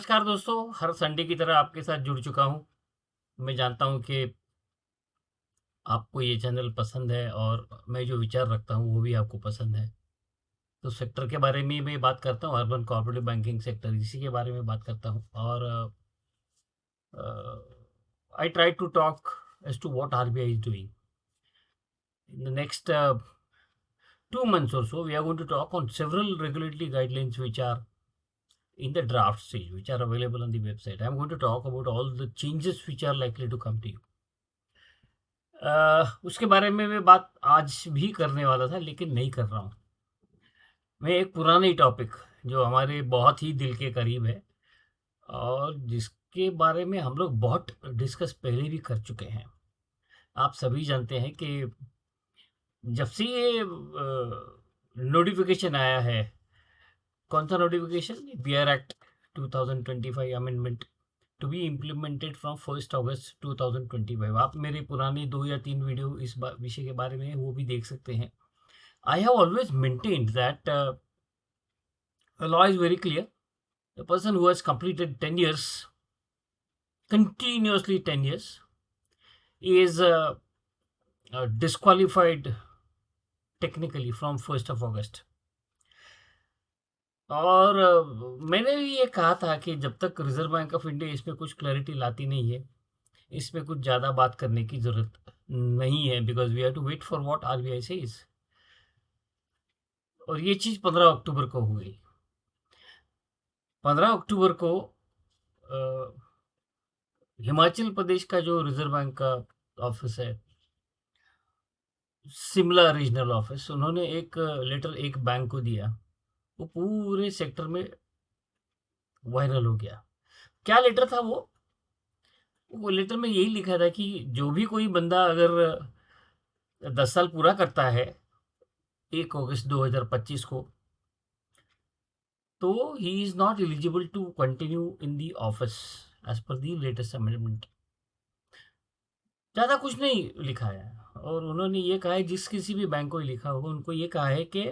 नमस्कार दोस्तों, हर संडे की तरह आपके साथ जुड़ चुका हूँ। मैं जानता हूँ कि आपको ये चैनल पसंद है और मैं जो विचार रखता हूँ वो भी आपको पसंद है। तो सेक्टर के बारे में मैं बात करता हूँ, अर्बन कोऑपरेटिव बैंकिंग सेक्टर इसी के बारे में बात करता हूँ और I try to talk as to what RBI is doing. In the next 2 months or so, we are going to talk on several regulatory guidelines which are in the draft stage, which are available on the website. I'm going to talk about all the changes which are likely to come to you. उसके बारे में मैं बात आज भी करने वाला था लेकिन नहीं कर रहा हूँ। मैं एक पुरानी टॉपिक जो हमारे बहुत ही दिल के करीब है और जिसके बारे में हम लोग बहुत डिस्कस पहले भी कर चुके हैं। आप सभी जानते हैं कि जब से ये नोटिफिकेशन आया है, कौन सा notification? BR act 2025 amendment to be implemented from 1 August 2025। आप मेरे पुराने 2 या 3 वीडियो इस विषय के बारे में वो भी देख सकते हैं। I have always maintained that the law is very clear. The person who has completed 10 years, continuously 10 years, is disqualified technically from 1 August. और मैंने भी ये कहा था कि जब तक रिजर्व बैंक ऑफ इंडिया इसमें कुछ क्लैरिटी लाती नहीं है, इसमें कुछ ज़्यादा बात करने की ज़रूरत नहीं है, because we have to wait for what RBI says. और ये चीज़ 15 अक्टूबर को हुई। 15 अक्टूबर को हिमाचल प्रदेश का जो रिजर्व बैंक का ऑफिस है, शिमला रीजनल ऑफिस, उन्होंने एक लेटर एक बैंक को दिया। वो पूरे सेक्टर में वायरल हो गया। क्या लेटर था वो लेटर में यही लिखा था कि जो भी कोई बंदा अगर 10 साल पूरा करता है 1 अगस्त 2025 को, तो he is not eligible to continue in the office as per the latest amendment. ज़्यादा कुछ नहीं लिखा है और उन्होंने ये कहा है, जिस किसी भी बैंक को लिखा होगा उनको ये कहा है कि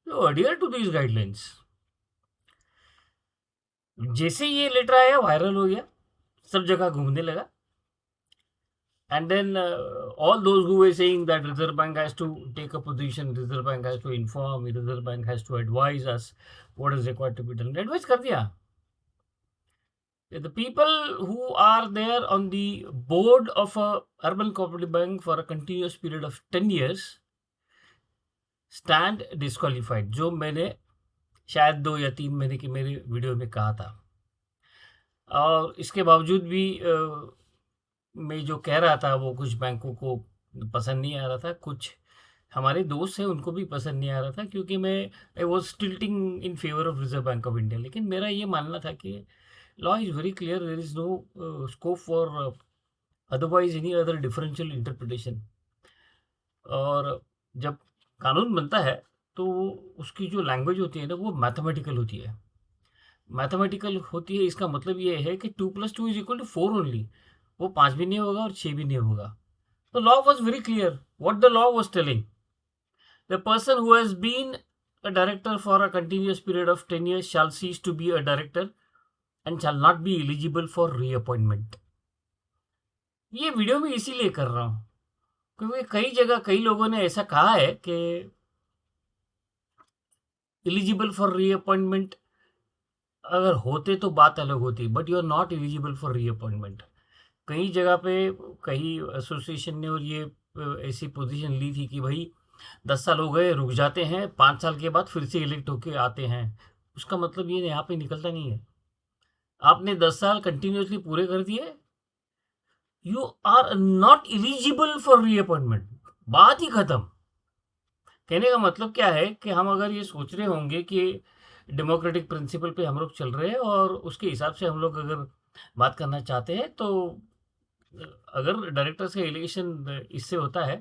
अडियर टू दीज गाइडलाइंस। जैसे ये लेटर आया वायरल हो गया, सब जगह घूमने लगा। And then all those who were saying that Reserve Bank has to take a position, Reserve Bank has to inform, Reserve Bank has to advise us what is required to be done. Advise कर दिया. The people who are there on the board of a urban cooperative bank for a continuous period of 10 years stand disqualified, जो मैंने शायद 2 या 3 महीने की मेरी video में कहा था। और इसके बावजूद भी मैं जो कह रहा था वो कुछ बैंकों को पसंद नहीं आ रहा था, कुछ हमारे दोस्त हैं उनको भी पसंद नहीं आ रहा था, क्योंकि मैं I was tilting in favour of Reserve bank of India. लेकिन मेरा ये मानना था कि law is very clear, there is no scope for otherwise any other differential interpretation. और जब कानून बनता है तो उसकी जो लैंग्वेज होती है ना, वो मैथमेटिकल होती है। मैथमेटिकल होती है, इसका मतलब ये है कि 2+2 इज इक्वल टू 4 ओनली। वो 5 भी नहीं होगा और 6 भी नहीं होगा। The law was very clear. What the law was telling: the person who has been a director for a continuous period of 10 years shall cease to be a director and shall not be eligible for reappointment. ये video में इसीलिए कर रहा हूँ क्योंकि कई जगह कई लोगों ने ऐसा कहा है कि एलिजिबल फॉर रीअपॉइंटमेंट अगर होते तो बात अलग होती, but you are not eligible for reappointment. कई जगह पे कई एसोसिएशन ने और ये ऐसी पोजीशन ली थी कि भाई 10 साल हो गए, रुक जाते हैं, 5 साल के बाद फिर से इलेक्ट होके आते हैं। उसका मतलब ये यहाँ पे निकलता नहीं है। आपने 10 साल कंटिन्यूसली पूरे कर दिए, you are not eligible for reappointment. बात ही खत्म। कहने का मतलब क्या है कि हम अगर ये सोच रहे होंगे कि डेमोक्रेटिक प्रिंसिपल पे हम लोग चल रहे हैं और उसके हिसाब से हम लोग अगर बात करना चाहते हैं, तो अगर डायरेक्टर्स का इलेक्शन इससे होता है,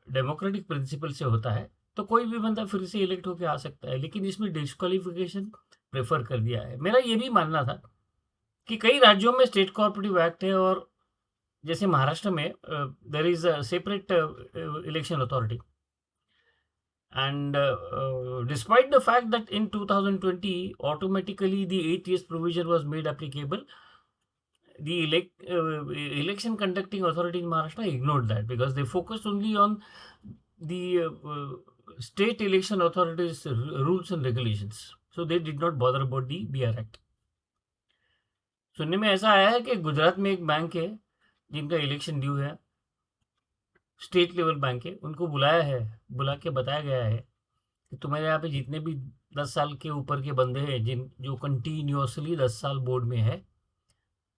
डेमोक्रेटिक प्रिंसिपल से होता है, तो कोई भी बंदा फिर से इलेक्ट होकर आ सकता है। लेकिन इसमें डिस्क्वालिफिकेशन प्रेफर कर दिया है। मेरा ये भी मानना था कि कई राज्यों में स्टेट कोऑपरेटिव एक्ट है और जैसे महाराष्ट्र में there is a separate election authority And despite the fact that in 2020 automatically the 8 years provision was made applicable, the election conducting authority in Maharashtra ignored that because they focused only on the state election authorities rules and regulations, so they did not bother about the BR Act. सुनने में ऐसा आया है कि गुजरात में एक bank है जिनका इलेक्शन ड्यू है, स्टेट लेवल बैंक है, उनको बुला के बताया गया है कि तुम्हारे यहाँ पे जितने भी 10 साल के ऊपर के बंदे हैं जो कंटिन्यूसली 10 साल बोर्ड में है,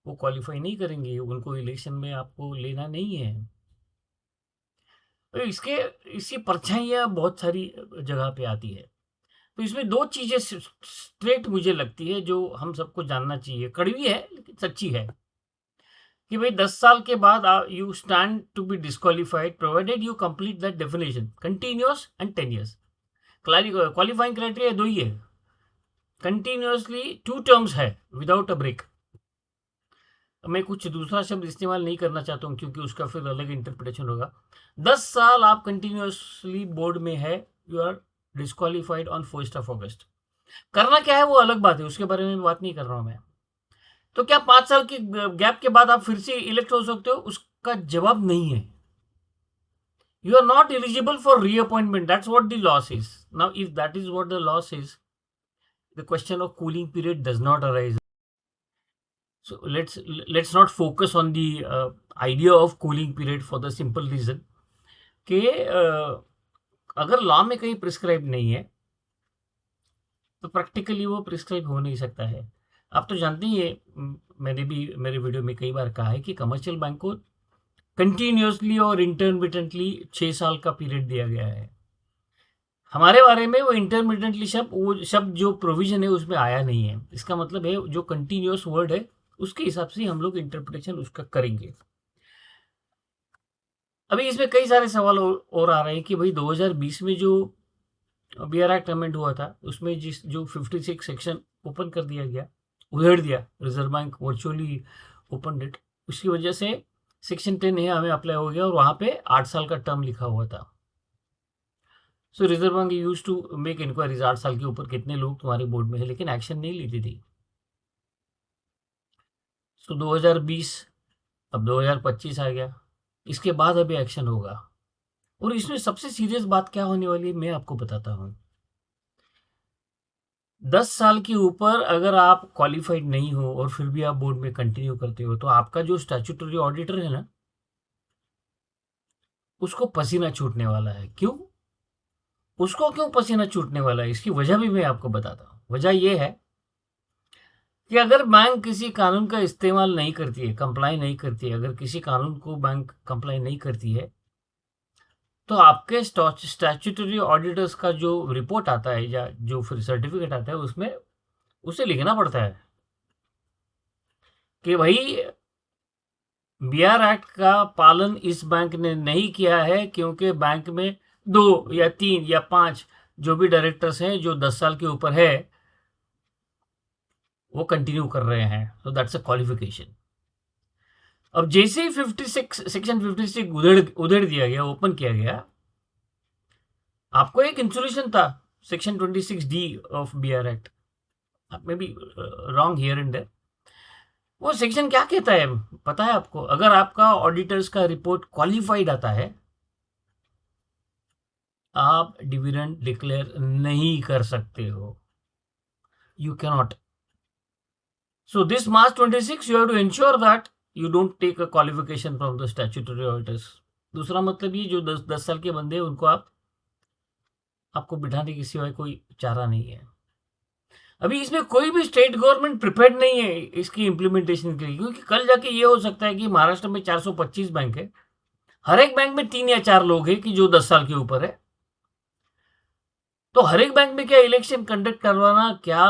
वो क्वालिफाई नहीं करेंगे, उनको इलेक्शन में आपको लेना नहीं है। तो इसकी परछाइयाँ बहुत सारी जगह पे आती है। तो इसमें 2 चीज़ें स्ट्रेट मुझे लगती है जो हम सबको जानना चाहिए, कड़वी है लेकिन सच्ची है, कि भाई 10 साल के बाद you stand to be disqualified provided you complete that definition continuous and 10 years. Qualifying criteria 2 ही है, कंटिन्यूअसली 2 टर्म्स है विदाउट अ ब्रेक। मैं कुछ दूसरा शब्द इस्तेमाल नहीं करना चाहता हूँ क्योंकि उसका फिर अलग इंटरप्रिटेशन होगा। 10 साल आप कंटिन्यूअसली बोर्ड में है, यू आर डिस्क्वालिफाइड ऑन 1 अगस्त। करना क्या है वो अलग बात है, उसके बारे में बात नहीं कर रहा हूँ मैं। तो क्या 5 साल के गैप के बाद आप फिर से इलेक्ट हो सकते हो? उसका जवाब नहीं है। You are not eligible for reappointment, that's what the law says. Now if that is what the law says, the question of cooling period does not arise. So let's not focus on the idea of cooling period for the simple reason कि अगर law में कहीं prescribe नहीं है तो practically वो prescribe हो नहीं सकता है। आप तो जानते ही है, मैंने भी मेरे वीडियो में कई बार कहा है कि कमर्शियल बैंक को कंटिन्यूसली और इंटरमिटेंटली 6 साल का पीरियड दिया गया है। हमारे बारे में वो इंटरमिटेंटली शब्द जो प्रोविजन है उसमें आया नहीं है। इसका मतलब है जो कंटिन्यूस वर्ड है उसके हिसाब से हम लोग इंटरप्रिटेशन उसका करेंगे। अभी इसमें कई सारे सवाल और आ रहे हैं कि भाई 2020 में जो BR एक्ट अमेंड हुआ था उसमें जो 56 सेक्शन ओपन कर दिया गया, उधेड़ दिया, reserve bank virtually open it, उसकी वजह से सेक्शन 10 है हमें अप्लाई हो गया और वहाँ पे 8 साल का टर्म लिखा हुआ था। So reserve bank use to make inquiries 8 साल के ऊपर कितने लोग तुम्हारे बोर्ड में है, लेकिन एक्शन नहीं लेती थी। सो 2020 अब 2025 आ गया, इसके बाद अभी एक्शन होगा। और इसमें सबसे सीरियस बात क्या होने वाली है मैं आपको बताता हूँ। 10 साल के ऊपर अगर आप क्वालिफाइड नहीं हो और फिर भी आप बोर्ड में कंटिन्यू करते हो तो आपका जो स्टैट्यूटरी ऑडिटर है ना, उसको पसीना छूटने वाला है। क्यों? उसको क्यों पसीना छूटने वाला है, इसकी वजह भी मैं आपको बताता हूँ। वजह यह है कि अगर बैंक किसी कानून का इस्तेमाल नहीं करती है, कंप्लाई नहीं करती है, अगर किसी कानून को बैंक कंप्लाई नहीं करती है तो आपके स्टैट्यूटरी ऑडिटर्स का जो रिपोर्ट आता है या जो फिर सर्टिफिकेट आता है उसमें उसे लिखना पड़ता है कि भाई BR एक्ट का पालन इस बैंक ने नहीं किया है क्योंकि बैंक में 2 या 3 या 5 जो भी डायरेक्टर्स हैं जो 10 साल के ऊपर है वो कंटिन्यू कर रहे हैं, तो दैट्स अ क्वालिफिकेशन। अब जैसे ही 56 सेक्शन 56 उधेड़ दिया गया, ओपन किया गया, आपको एक इंसुलेशन था section 26D of BR act, may be wrong here and there. वो सेक्शन क्या कहता है पता है आपको? अगर आपका ऑडिटर्स का रिपोर्ट क्वालिफाइड आता है, आप डिविडेंड डिक्लेयर नहीं कर सकते हो, you cannot. So this March 26 you have to ensure that you don't take a qualification from the statutory auditors. दूसरा मतलब ये जो 10 साल के बंदे हैं उनको आपको बिठाने के सिवाय कोई चारा नहीं है। अभी इसमें कोई भी स्टेट गवर्नमेंट प्रिपेयर्ड नहीं है इसकी इम्प्लीमेंटेशन के लिए, क्योंकि कल जाके ये हो सकता है कि महाराष्ट्र में 425 बैंक है, हर एक बैंक में 3 या 4 लोग हैं कि जो 10 साल के ऊपर है। तो हर एक बैंक में क्या इलेक्शन कंडक्ट करवाना, क्या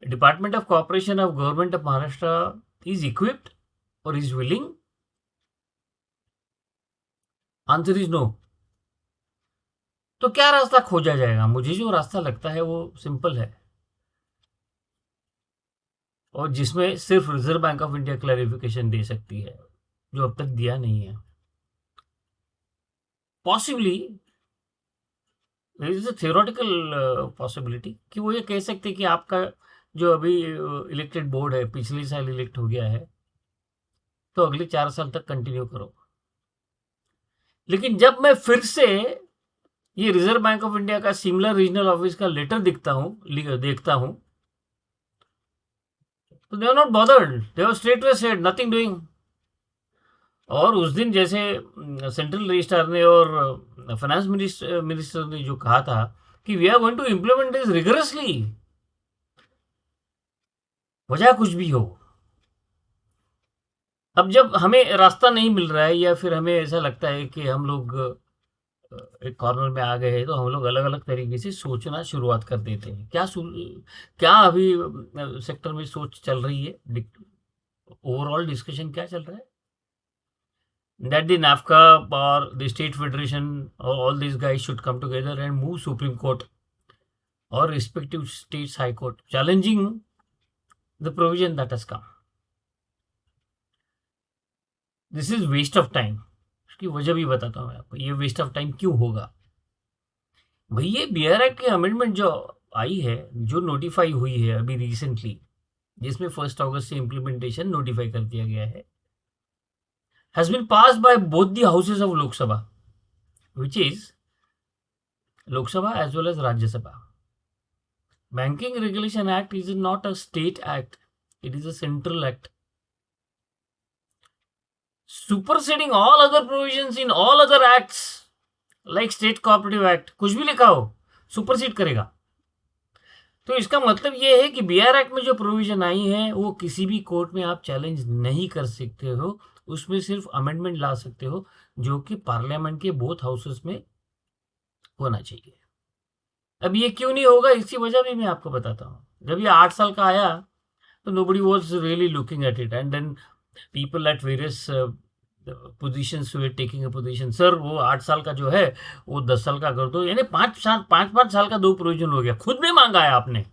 department of corporation of government of Maharashtra is equipped और is willing? Answer is no. तो क्या रास्ता खोजा जाएगा? मुझे जो रास्ता लगता है वो सिंपल है और जिसमें सिर्फ reserve bank of India clarification दे सकती है, जो अब तक दिया नहीं है। Possibly is a theoretical possibility कि वो ये कह सकते कि आपका जो अभी इलेक्टेड बोर्ड है पिछले साल इलेक्ट हो गया है, तो अगले 4 साल तक कंटिन्यू करो। लेकिन जब मैं फिर से ये रिजर्व बैंक ऑफ इंडिया का शिमला रीजनल ऑफिस का लेटर देखता हूं, तो they are not bothered, they have straightaway said nothing doing. और उस दिन जैसे सेंट्रल रजिस्ट्रार ने और फाइनेंस मिनिस्टर ने जो कहा था कि we are going to implement this rigorously, वजह कुछ भी हो, अब जब हमें रास्ता नहीं मिल रहा है या फिर हमें ऐसा लगता है कि हम लोग एक कॉर्नर में आ गए हैं, तो हम लोग अलग अलग तरीके से सोचना शुरुआत कर देते हैं। क्या अभी सेक्टर में सोच चल रही है, ओवरऑल डिस्कशन क्या चल रहा है, that the NAFCA or the state federation or all these guys should come together and move Supreme Court or respective states high court challenging the provision that has come. This is waste of time. उसकी वजह भी बताता हूँ मैं आपको, ये waste of time क्यों होगा। भाई ये बीआर एक्ट की अमेंडमेंट जो आई है, जो नोटिफाई हुई है अभी रिसेंटली, जिसमें 1 अगस्त से इम्प्लीमेंटेशन नोटिफाई कर दिया गया है, has been passed by both the houses of Lok Sabha, which is Lok Sabha as well as Rajya Sabha. Banking Regulation Act is not a state act, it is a central act, superseding all other provisions in all other acts like State Cooperative Act। कुछ भी लिखा हो supersede करेगा। तो इसका मतलब ये है कि बीआर एक्ट में जो प्रोविजन आई है वो किसी भी कोर्ट में आप चैलेंज नहीं कर सकते हो, उसमें सिर्फ अमेंडमेंट ला सकते हो, जो कि पार्लियामेंट के बोथ हाउसेस में होना चाहिए। अब ये क्यों नहीं होगा, इसकी वजह भी मैं आपको बताता हूँ। जब ये 8 साल का आया तो nobody was really looking at it, and then people at various positions were taking a position, sir वो 8 साल का जो है वो 10 साल का कर दो, यानी 5 साल का 2 प्रोविजन हो गया। खुद ने मांगा है आपने,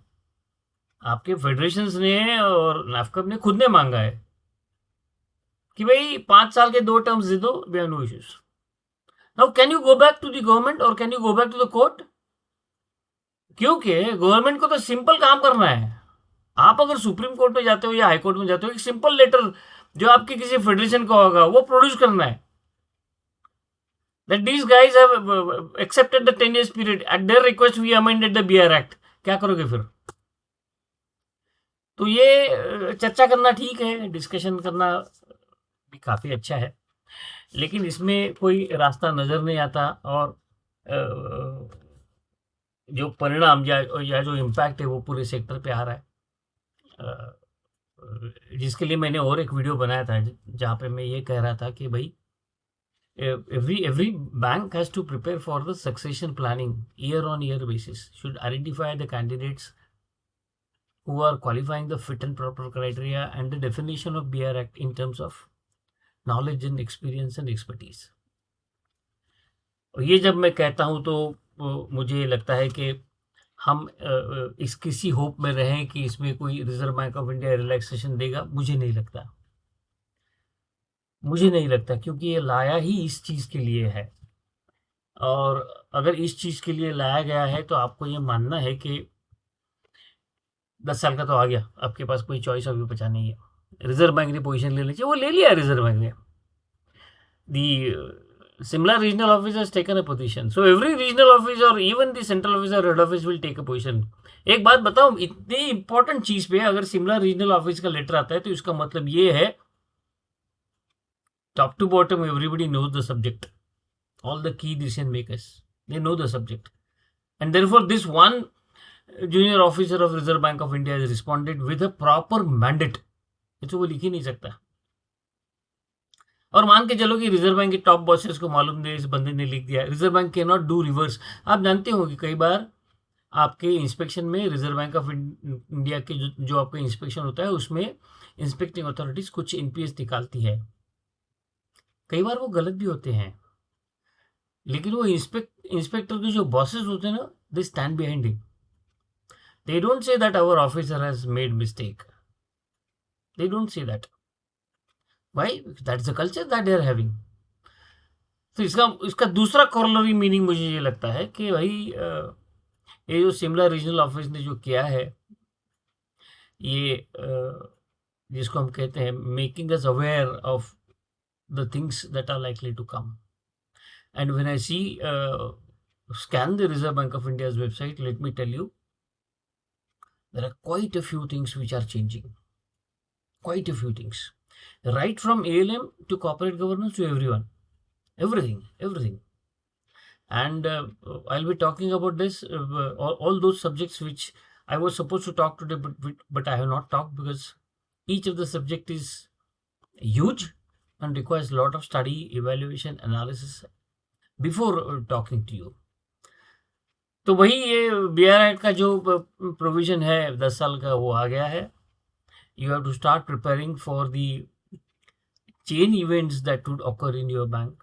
आपके फेडरेशन ने और नाफकब ने खुद ने मांगा है कि भाई 5 साल के 2 टर्म्स दे दो, we have no issues. Now can you go back to the government और can you go back to the court? क्योंकि गवर्नमेंट को तो सिंपल काम करना है। आप अगर सुप्रीम कोर्ट में जाते हो या हाई कोर्ट में जाते हो, एक सिंपल लेटर जो आपके किसी फेडरेशन का होगा वो प्रोड्यूस करना है, that these guys have accepted the 10 years period, at their request we amended the BR Act। क्या करोगे फिर? तो ये चर्चा करना ठीक है, डिस्कशन करना भी काफ़ी अच्छा है, लेकिन इसमें कोई रास्ता नज़र नहीं आता, और जो परिणाम या जो इम्पैक्ट है वो पूरे सेक्टर पे आ रहा है, जिसके लिए मैंने और एक वीडियो बनाया था जहाँ पे मैं ये कह रहा था कि भाई every bank has to prepare for the succession planning year on year basis, should identify the candidates who are qualifying the fit and proper criteria and the definition of BR Act in terms of knowledge and experience and expertise। और ये जब मैं कहता हूँ तो मुझे लगता है कि हम इस किसी होप में रहें कि इसमें कोई reserve bank of India relaxation देगा, मुझे नहीं लगता, क्योंकि ये लाया ही इस चीज़ के लिए है, और अगर इस चीज़ के लिए लाया गया है तो आपको ये मानना है कि 10 साल का तो आ गया, आपके पास कोई चॉइस अभी बचा नहीं है, रिजर्व बैंक ने पोजीशन ले ली चाहिए, वो ले लिया रिजर्व बैंक ने। दी Simla regional office has taken a position, so every regional office or even the central office or head office will take a position। एक बात बताऊं, इतनी इंपॉर्टेंट चीज पे अगर शिमला रीजनल ऑफिस का लेटर आता है तो इसका मतलब ये है top to bottom everybody knows the subject, all the key decision makers they know the subject, and therefore this one junior officer of Reserve Bank of India has responded with a proper mandate। तो वो लिख ही नहीं सकता, और मान के चलो कि रिजर्व बैंक के टॉप बॉसेस को मालूम नहीं, इस बंदे ने लिख दिया, reserve bank can not do reverse. आप जानते हो कि कई बार आपके इंस्पेक्शन में रिजर्व बैंक ऑफ इंडिया के जो आपका इंस्पेक्शन होता है उसमें इंस्पेक्टिंग अथॉरिटीज कुछ एनपीएस निकालती है, कई बार वो गलत भी होते हैं, लेकिन वो इंस्पेक्टर के जो बॉसेस होते हैं ना, they stand behind him, they don't say that our officer has made mistake, they don't say that. Why? That's the culture that they are having। तो इसका दूसरा कॉर्नरी मीनिंग मुझे ये लगता है कि भाई ये जो शिमला रीजनल ऑफिस ने जो किया है, ये जिसको हम कहते हैं making us aware of the things that are likely to come. And when I see scan the Reserve Bank of India's website, let me tell you, there are quite a few things which are changing. Quite a few things, right from ALM to corporate governance to everyone, everything. And I'll be talking about this, all those subjects which I was supposed to talk today, but I have not talked because each of the subject is huge and requires a lot of study, evaluation, analysis before talking to you. तो वही ये BR act का जो provision है 10 साल का, वो आ गया है. You have to start preparing for the chain events that would occur in your bank.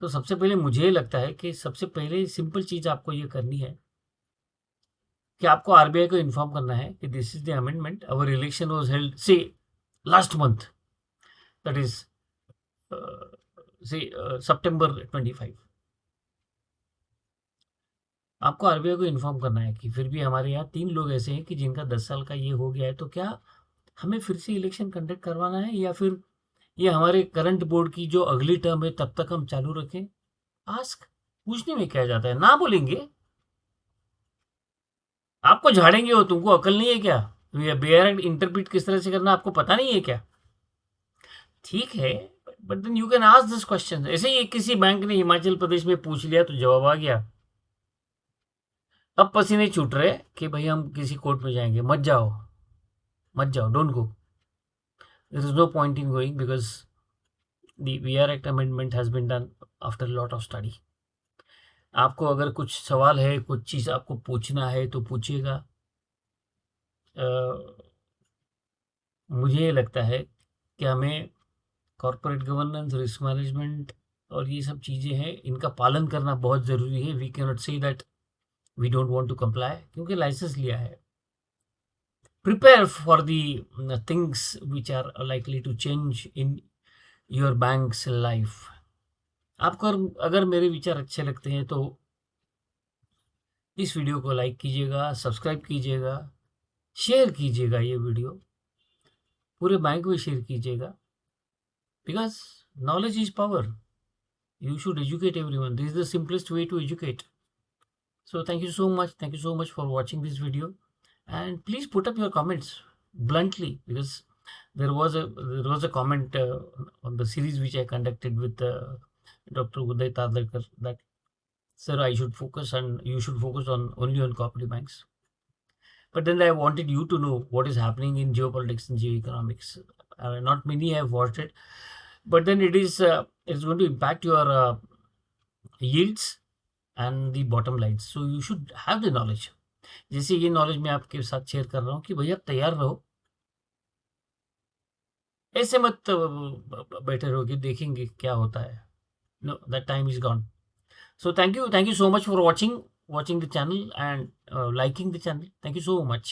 तो सबसे पहले मुझे लगता है कि सबसे पहले सिंपल चीज आपको ये करनी है कि आपको RBI को इन्फॉर्म करना है कि this is the amendment. Our election was held से लास्ट मंथ, दैट इज से September 25. आपको RBI को इन्फॉर्म करना है कि फिर भी हमारे यहाँ 3 लोग ऐसे हैं कि जिनका 10 साल का ये हो गया है, तो क्या हमें फिर से इलेक्शन कंडक्ट करवाना है या फिर ये हमारे करंट बोर्ड की जो अगली टर्म है तब तक हम चालू रखें. आस्क, पूछने में क्या जाता है, ना बोलेंगे. आपको झाड़ेंगे वो, तुमको अकल नहीं है क्या? BR एक्ट इंटरप्रिट किस तरह से करना आपको पता नहीं है क्या? ठीक है, but then you can ask this question. ऐसे ही किसी बैंक ने हिमाचल प्रदेश में पूछ लिया तो जवाब आ गया. अब पसीने छूट रहे कि भाई हम किसी कोर्ट में जाएंगे. मत जाओ, don't go. There is no point in going because the BR Act amendment has been done after a lot of study. आपको अगर कुछ सवाल है, कुछ चीज़ आपको पूछना है तो पूछिएगा. मुझे लगता है कि हमें कॉर्पोरेट गवर्नेंस, रिस्क मैनेजमेंट और ये सब चीज़ें हैं, इनका पालन करना बहुत ज़रूरी है. We can not say that we don't want to comply, क्योंकि लाइसेंस लिया है. Prepare for the things which are likely to change in your bank's life. आपको अगर मेरे विचार अच्छे लगते हैं तो इस वीडियो को लाइक कीजिएगा, सब्सक्राइब कीजिएगा, शेयर कीजिएगा. ये वीडियो पूरे बैंक में शेयर कीजिएगा, because knowledge is power. You should educate everyone. This is the simplest way to educate. So thank you so much for watching this video, and please put up your comments bluntly, because there was a comment on the series which I conducted with Dr. Uday Tadlarkar, that sir, I should focus and you should focus on only on cooperative banks. But then I wanted you to know what is happening in geopolitics and geoeconomics. Not many have watched it, but then it's going to impact your yields and the bottom lines. So you should have the knowledge. जैसे ये knowledge मैं आपके साथ share कर रहा हूँ कि भैया तैयार रहो. ऐसे मत बैठे रहो कि देखेंगे क्या होता है. No, that time is gone. So thank you so much for watching the channel and liking the channel. Thank you so much.